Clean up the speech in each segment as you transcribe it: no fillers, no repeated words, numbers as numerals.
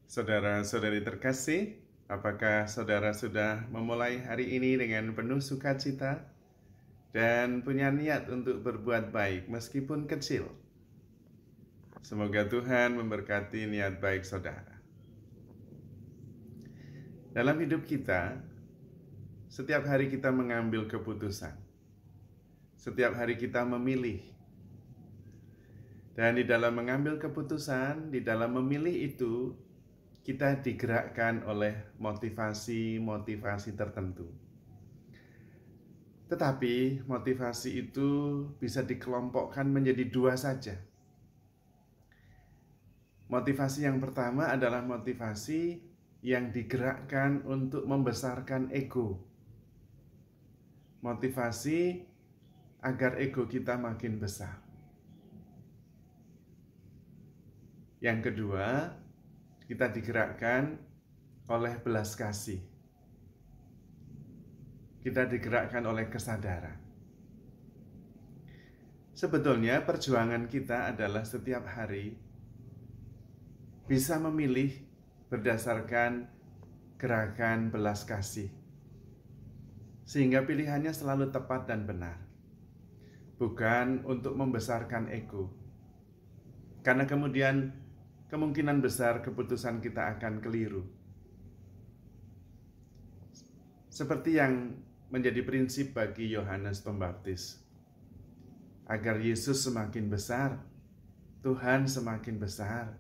Saudara-saudari terkasih, apakah saudara sudah memulai hari ini dengan penuh sukacita dan punya niat untuk berbuat baik meskipun kecil? Semoga Tuhan memberkati niat baik saudara. Dalam hidup kita, setiap hari kita mengambil keputusan. Setiap hari kita memilih. Dan di dalam mengambil keputusan, di dalam memilih itu, kita digerakkan oleh motivasi-motivasi tertentu. Tetapi motivasi itu bisa dikelompokkan menjadi dua saja. Motivasi yang pertama adalah motivasi yang digerakkan untuk membesarkan ego. Motivasi agar ego kita makin besar. Yang kedua, kita digerakkan oleh belas kasih. Kita digerakkan oleh kesadaran. Sebetulnya perjuangan kita adalah setiap hari bisa memilih berdasarkan gerakan belas kasih. Sehingga pilihannya selalu tepat dan benar. Bukan untuk membesarkan ego. Karena kemudian kemungkinan besar keputusan kita akan keliru. Seperti yang menjadi prinsip bagi Yohanes Pembaptis. Agar Yesus semakin besar, Tuhan semakin besar,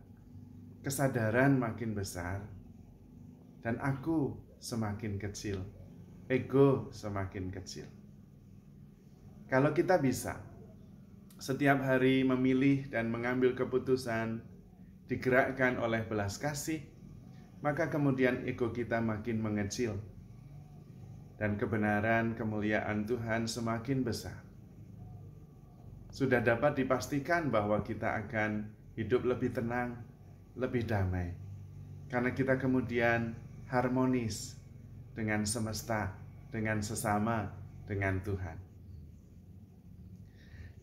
kesadaran makin besar, dan aku semakin kecil, ego semakin kecil. Kalau kita bisa setiap hari memilih dan mengambil keputusan digerakkan oleh belas kasih, maka kemudian ego kita makin mengecil dan kebenaran kemuliaan Tuhan semakin besar. Sudah dapat dipastikan bahwa kita akan hidup lebih tenang, lebih damai, karena kita kemudian harmonis dengan semesta, dengan sesama, dengan Tuhan.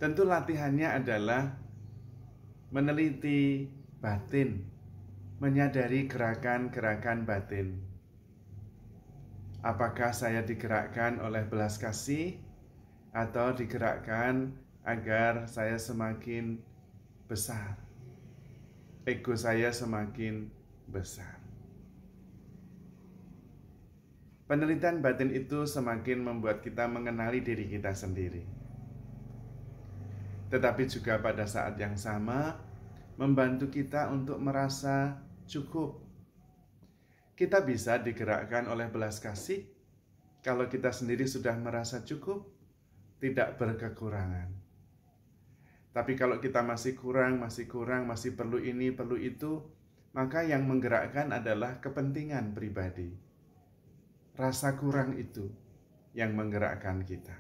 Tentu latihannya adalah meneliti batin, menyadari gerakan-gerakan batin. Apakah saya digerakkan oleh belas kasih atau digerakkan agar saya semakin besar, ego saya semakin besar? Penelitian batin itu semakin membuat kita mengenali diri kita sendiri. Tetapi juga pada saat yang sama membantu kita untuk merasa cukup. Kita bisa digerakkan oleh belas kasih kalau kita sendiri sudah merasa cukup, tidak berkekurangan. Tapi kalau kita masih kurang, masih perlu ini, perlu itu, maka yang menggerakkan adalah kepentingan pribadi. Rasa kurang itu yang menggerakkan kita.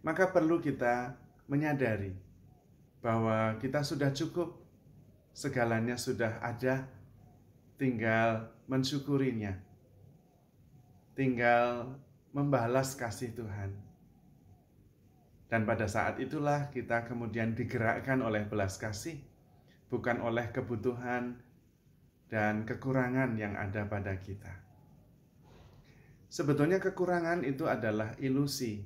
Maka perlu kita menyadari bahwa kita sudah cukup, segalanya sudah ada, tinggal mensyukurinya, tinggal membalas kasih Tuhan. Dan pada saat itulah kita kemudian digerakkan oleh belas kasih, bukan oleh kebutuhan dan kekurangan yang ada pada kita. Sebetulnya kekurangan itu adalah ilusi.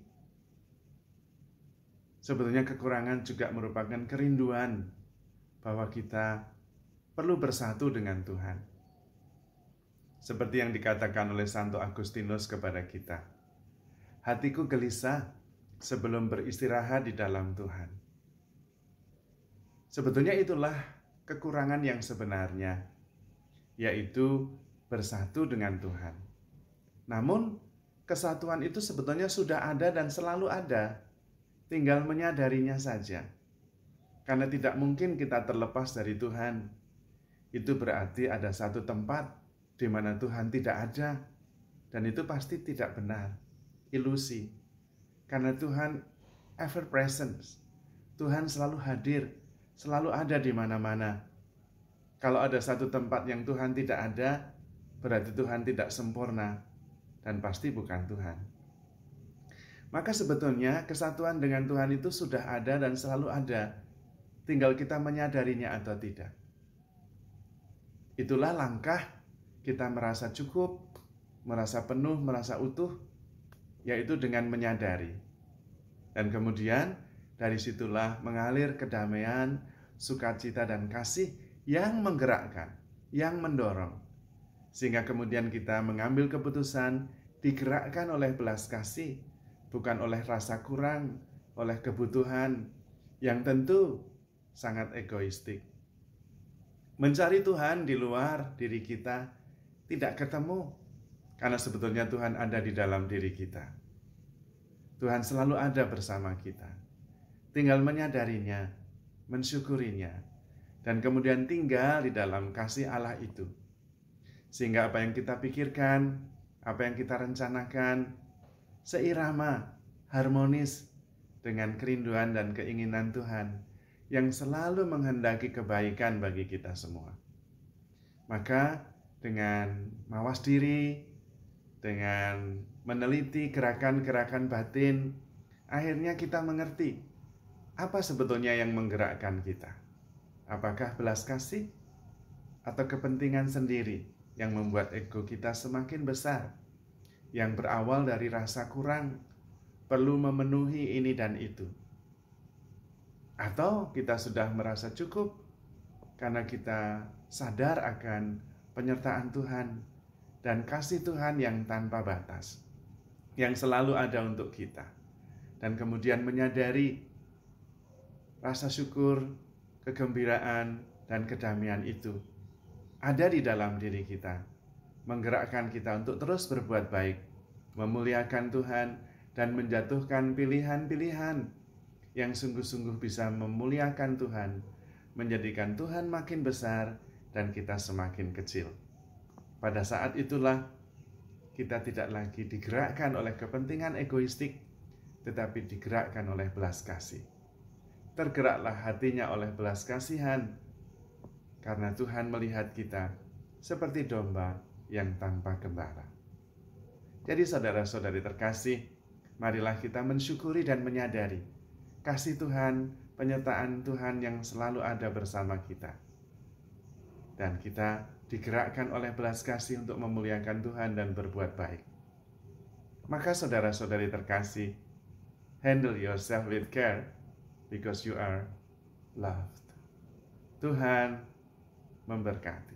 Sebetulnya kekurangan juga merupakan kerinduan bahwa kita perlu bersatu dengan Tuhan. Seperti yang dikatakan oleh Santo Agustinus kepada kita, hatiku gelisah sebelum beristirahat di dalam Tuhan. Sebetulnya itulah kekurangan yang sebenarnya, yaitu bersatu dengan Tuhan. Namun, kesatuan itu sebetulnya sudah ada dan selalu ada, tinggal menyadarinya saja. Karena tidak mungkin kita terlepas dari Tuhan. Itu berarti ada satu tempat di mana Tuhan tidak ada, dan itu pasti tidak benar, ilusi. Karena Tuhan ever present, Tuhan selalu hadir, selalu ada di mana-mana. Kalau ada satu tempat yang Tuhan tidak ada, berarti Tuhan tidak sempurna, dan pasti bukan Tuhan. Maka sebetulnya kesatuan dengan Tuhan itu sudah ada dan selalu ada, tinggal kita menyadarinya atau tidak. Itulah langkah kita merasa cukup, merasa penuh, merasa utuh, yaitu dengan menyadari. Dan kemudian dari situlah mengalir kedamaian, sukacita, dan kasih yang menggerakkan, yang mendorong. Sehingga kemudian kita mengambil keputusan digerakkan oleh belas kasih, bukan oleh rasa kurang, oleh kebutuhan yang tentu sangat egoistik. Mencari Tuhan di luar diri kita tidak ketemu, karena sebetulnya Tuhan ada di dalam diri kita. Tuhan selalu ada bersama kita. Tinggal menyadarinya, mensyukurinya, dan kemudian tinggal di dalam kasih Allah itu. Sehingga apa yang kita pikirkan, apa yang kita rencanakan, seirama, harmonis dengan kerinduan dan keinginan Tuhan yang selalu menghendaki kebaikan bagi kita semua. Maka dengan mawas diri, dengan meneliti gerakan-gerakan batin, akhirnya kita mengerti apa sebetulnya yang menggerakkan kita. Apakah belas kasih atau kepentingan sendiri yang membuat ego kita semakin besar, yang berawal dari rasa kurang, perlu memenuhi ini dan itu. Atau kita sudah merasa cukup karena kita sadar akan penyertaan Tuhan dan kasih Tuhan yang tanpa batas, yang selalu ada untuk kita. Dan kemudian menyadari rasa syukur, kegembiraan, dan kedamaian itu ada di dalam diri kita, menggerakkan kita untuk terus berbuat baik, memuliakan Tuhan, dan menjatuhkan pilihan-pilihan yang sungguh-sungguh bisa memuliakan Tuhan, menjadikan Tuhan makin besar dan kita semakin kecil. Pada saat itulah kita tidak lagi digerakkan oleh kepentingan egoistik, tetapi digerakkan oleh belas kasih. Tergeraklah hatinya oleh belas kasihan, karena Tuhan melihat kita seperti domba yang tanpa gembala. Jadi saudara-saudari terkasih, marilah kita mensyukuri dan menyadari kasih Tuhan, penyertaan Tuhan yang selalu ada bersama kita. Dan kita digerakkan oleh belas kasih untuk memuliakan Tuhan dan berbuat baik. Maka saudara-saudari terkasih, handle yourself with care because you are loved. Tuhan memberkati.